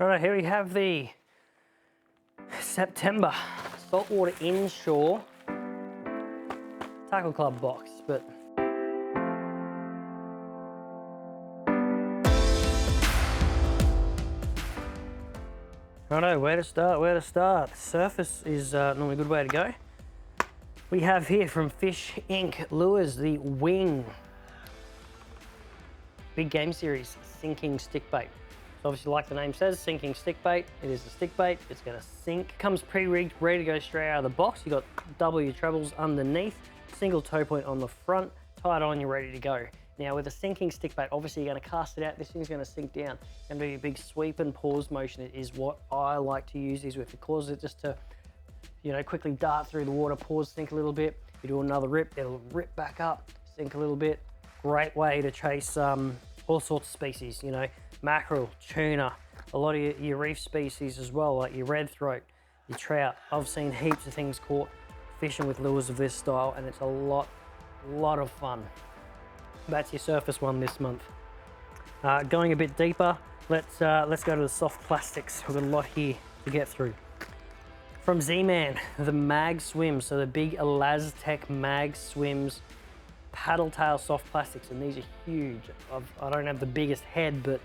Right, here we have the September saltwater inshore tackle club box, but righto, where to start? The surface is normally a good way to go. We have here from Fish Inc. Lures the Wing Big Game Series sinking stick bait. So obviously, like the name says, sinking stick bait. It is a stick bait, it's gonna sink. Comes pre-rigged, ready to go straight out of the box. You got double your trebles underneath, single toe point on the front, tied on, you're ready to go. Now with a sinking stick bait, obviously you're gonna cast it out, this thing's gonna sink down. It's gonna be a big sweep and pause motion. It is what I like to use these with. It causes it just to, you know, quickly dart through the water, pause, sink a little bit. You do another rip, it'll rip back up, sink a little bit. Great way to chase all sorts of species, you know, mackerel, tuna, a lot of your reef species as well, like your red throat, your trout. I've seen heaps of things caught fishing with lures of this style, and it's a lot of fun. That's your surface one this month. Going a bit deeper, let's go to the soft plastics. We've got a lot here to get through. From Z-Man, the Mag Swims, so the big Elastec Mag Swims paddle tail soft plastics, and these are huge. I don't have the biggest head, but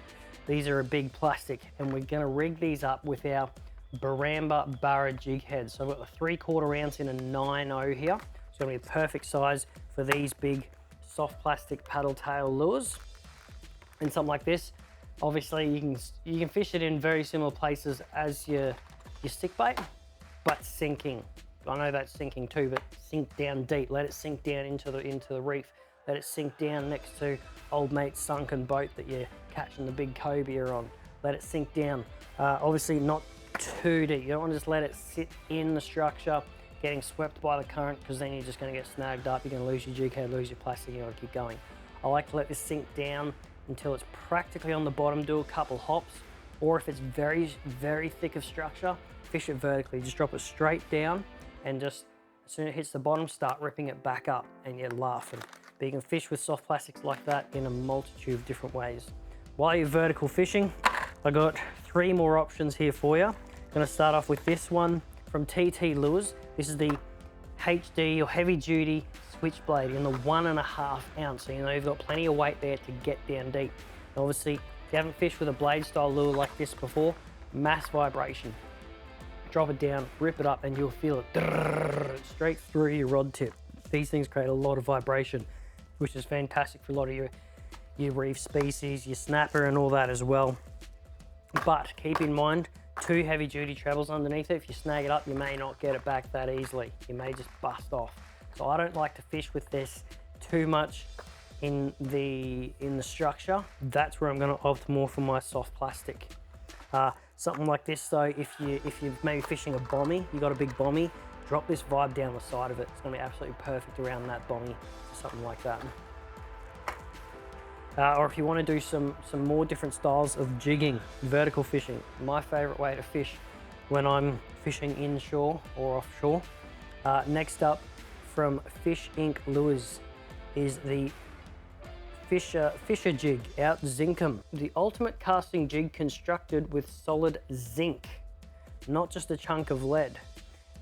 these are a big plastic, and we're gonna rig these up with our Baramba Barra jig heads. So I've got a 3/4 ounce in a 9.0 here. It's gonna be a perfect size for these big soft plastic paddle tail lures. And something like this, obviously you can fish it in very similar places as your stick bait, but sinking. I know that's sinking too, but sink down deep. Let it sink down into the reef. Let it sink down next to old mate's sunken boat that you're catching the big cobia on. Let it sink down. Obviously not too deep. You don't want to just let it sit in the structure, getting swept by the current, because then you're just going to get snagged up. You're going to lose your jig head, lose your plastic, you got to keep going. I like to let this sink down until it's practically on the bottom, do a couple hops, or if it's very, very thick of structure, fish it vertically. Just drop it straight down, and just as soon as it hits the bottom, start ripping it back up, and you're laughing. But you can fish with soft plastics like that in a multitude of different ways. While you're vertical fishing, I got 3 more options here for you. Gonna start off with this one from TT Lures. This is the HD or heavy duty switchblade in the 1.5 ounce. So you know you've got plenty of weight there to get down deep. And obviously, if you haven't fished with a blade style lure like this before, mass vibration. Drop it down, rip it up, and you'll feel it straight through your rod tip. These things create a lot of vibration, which is fantastic for a lot of your reef species, your snapper and all that as well. But keep in mind, 2 heavy duty trebles underneath it. If you snag it up, you may not get it back that easily. You may just bust off. So I don't like to fish with this too much in the structure. That's where I'm gonna opt more for my soft plastic. Something like this though, if you're maybe fishing a bommy, you got a big bommy, drop this vibe down the side of it. It's gonna be absolutely perfect around that bommy, something like that. Or if you want to do some more different styles of jigging, vertical fishing. My favorite way to fish when I'm fishing inshore or offshore. Next up from Fish Inc. Lures is the Fisher jig out Zinkum. The ultimate casting jig constructed with solid zinc, not just a chunk of lead.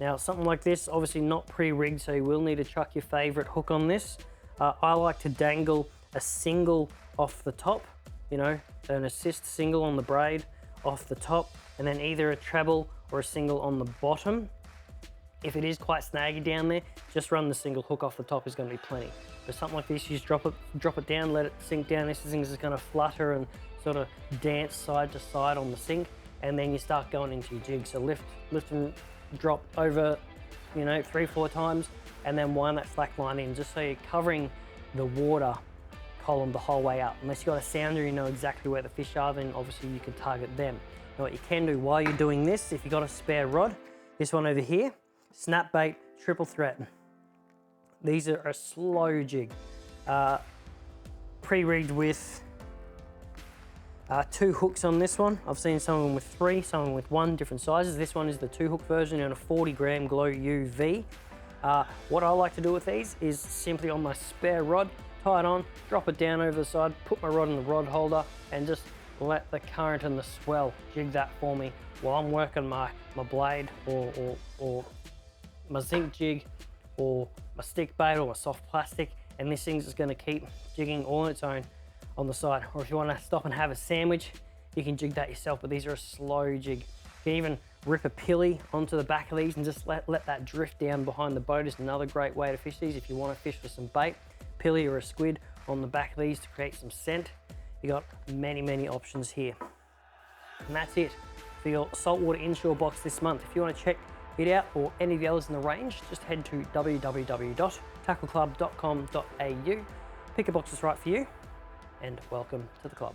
Now something like this, obviously not pre-rigged, so you will need to chuck your favorite hook on this. I like to dangle a single off the top, you know, an assist single on the braid off the top, and then either a treble or a single on the bottom. If it is quite snaggy down there, just run the single hook off the top is going to be plenty. But something like this, you just drop it down, let it sink down. This thing is just going to flutter and sort of dance side to side on the sink, and then you start going into your jig. So lift and drop over, you know, 3-4 times, and then wind that slack line in, just so you're covering the water column the whole way up. Unless you've got a sounder, you know exactly where the fish are, then obviously you can target them. Now what you can do while you're doing this, if you've got a spare rod, this one over here, snap bait, triple threat. These are a slow jig, pre-rigged with 2 hooks on this one. I've seen some of them with 3, some of them with 1, different sizes. This one is the 2 hook version in a 40 gram Glow UV. What I like to do with these is simply on my spare rod, tie it on, drop it down over the side, put my rod in the rod holder, and just let the current and the swell jig that for me while I'm working my blade or my zinc jig or my stick bait or my soft plastic, and this thing's just going to keep jigging all on its own on the side. Or if you want to stop and have a sandwich, you can jig that yourself, but these are a slow jig. You can even rip a pilly onto the back of these and just let that drift down behind the boat is another great way to fish these if you want to fish for some bait. Pilly or a squid on the back of these to create some scent. You got many options here. And that's it for your saltwater inshore box this month. If you want to check it out or any of the others in the range, just head to www.tackleclub.com.au, pick a box that's right for you, and welcome to the club.